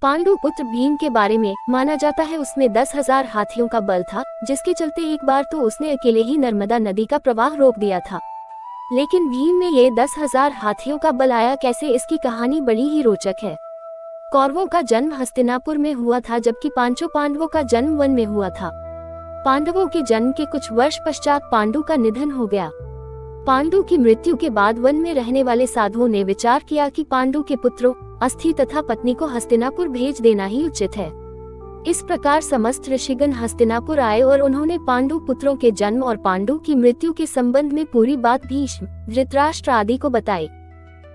पांडु पुत्र भीम के बारे में माना जाता है उसमें 10,000 हाथियों का बल था, जिसके चलते एक बार तो उसने अकेले ही नर्मदा नदी का प्रवाह रोक दिया था। लेकिन भीम में ये 10,000 हाथियों का बल आया कैसे, इसकी कहानी बड़ी ही रोचक है। कौरवों का जन्म हस्तिनापुर में हुआ था, जबकि पांचों पांडवों का जन्म वन में हुआ था। पांडवों के जन्म के कुछ वर्ष पश्चात पांडु का निधन हो गया। पांडु की मृत्यु के बाद वन में रहने वाले साधुओं ने विचार किया कि पांडु के पुत्रों, अस्थि तथा पत्नी को हस्तिनापुर भेज देना ही उचित है। इस प्रकार समस्त ऋषिगण हस्तिनापुर आए और उन्होंने पांडु पुत्रों के जन्म और पांडु की मृत्यु के संबंध में पूरी बात भीष्म, धृतराष्ट्र आदि को बताई।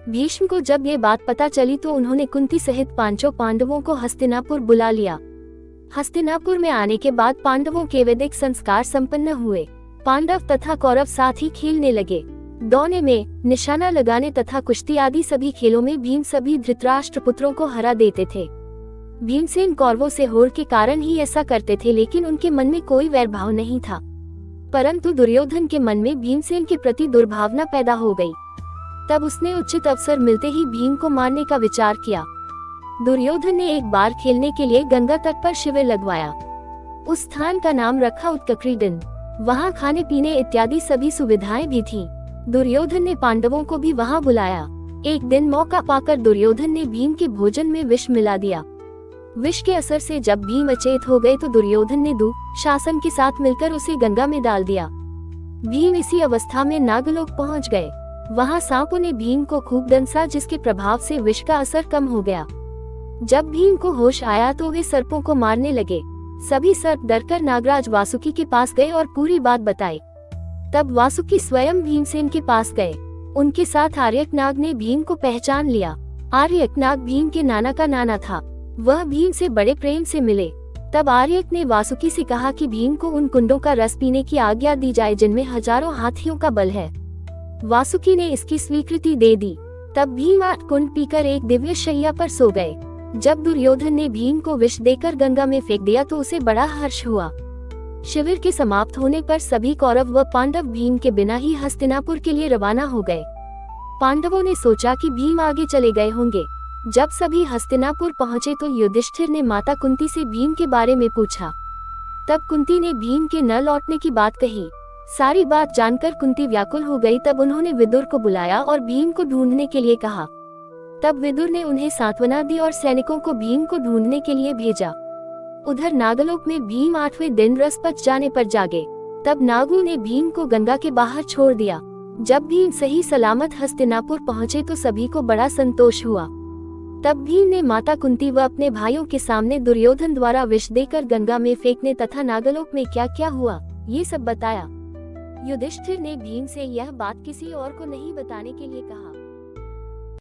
भीष्म को जब ये बात पता चली तो उन्होंने कुंती सहित पांचों पांडवों को हस्तिनापुर बुला लिया। हस्तिनापुर में आने के बाद पांडवों के वैदिक संस्कार संपन्न हुए। पांडव तथा कौरव साथ ही खेलने लगे। दौड़ने में, निशाना लगाने तथा कुश्ती आदि सभी खेलों में भीम सभी धृतराष्ट्र पुत्रों को हरा देते थे। भीमसेन कौरवों से होड़ के कारण ही ऐसा करते थे, लेकिन उनके मन में कोई वैरभाव नहीं था। परंतु दुर्योधन के मन में भीमसेन के प्रति दुर्भावना पैदा हो गई। तब उसने उचित अवसर मिलते ही भीम को मारने का विचार किया। दुर्योधन ने एक बार खेलने के लिए गंगा तट पर शिविर लगवाया। उस स्थान का नाम रखा उत्कक्रीडन। वहाँ खाने पीने इत्यादि सभी सुविधाएं भी थीं। दुर्योधन ने पांडवों को भी वहाँ बुलाया। एक दिन मौका पाकर दुर्योधन ने भीम के भोजन में विष मिला दिया। विष के असर से जब भीम अचेत हो गए तो दुर्योधन ने दुशासन के साथ मिलकर उसे गंगा में डाल दिया। भीम इसी अवस्था में नागलोक पहुँच गए। वहाँ सांपों ने भीम को खूब दंसा, जिसके प्रभाव से विष का असर कम हो गया। जब भीम को होश आया तो वे सर्पों को मारने लगे। सभी सर्प डरकर नागराज वासुकी के पास गए और पूरी बात बताई। तब वासुकी स्वयं भीमसेन के पास गए। उनके साथ आर्यकनाग ने भीम को पहचान लिया। आर्यकनाग भीम के नाना का नाना था। वह भीम से बड़े प्रेम से मिले। तब आर्यक ने वासुकी से कहा कि भीम को उन कुंडों का रस पीने की आज्ञा दी जाए जिनमें हजारों हाथियों का बल है। वासुकी ने इसकी स्वीकृति दे दी। तब भीम 8 कुंड पीकर एक दिव्य शैया पर सो गए। जब दुर्योधन ने भीम को विष देकर गंगा में फेंक दिया तो उसे बड़ा हर्ष हुआ। शिविर के समाप्त होने पर सभी कौरव व पांडव भीम के बिना ही हस्तिनापुर के लिए रवाना हो गए। पांडवों ने सोचा कि भीम आगे चले गए होंगे। जब सभी हस्तिनापुर पहुंचे तो युधिष्ठिर ने माता कुंती से भीम के बारे में पूछा। तब कुंती ने भीम के न लौटने की बात कही। सारी बात जानकर कुंती व्याकुल हो गई। तब उन्होंने विदुर को बुलाया और भीम को ढूंढने के लिए कहा। तब विदुर ने उन्हें सांत्वना दी और सैनिकों को भीम को ढूंढने के लिए भेजा। उधर नागलोक में भीम 8वें दिन रस पच जाने पर जागे। तब नागों ने भीम को गंगा के बाहर छोड़ दिया। जब भीम सही सलामत हस्तिनापुर पहुंचे तो सभी को बड़ा संतोष हुआ। तब भीम ने माता कुंती व अपने भाइयों के सामने दुर्योधन द्वारा विष देकर गंगा में फेंकने तथा नागलोक में क्या क्या हुआ ये सब बताया। युधिष्ठिर ने भीम से यह बात किसी और को नहीं बताने के लिए कहा।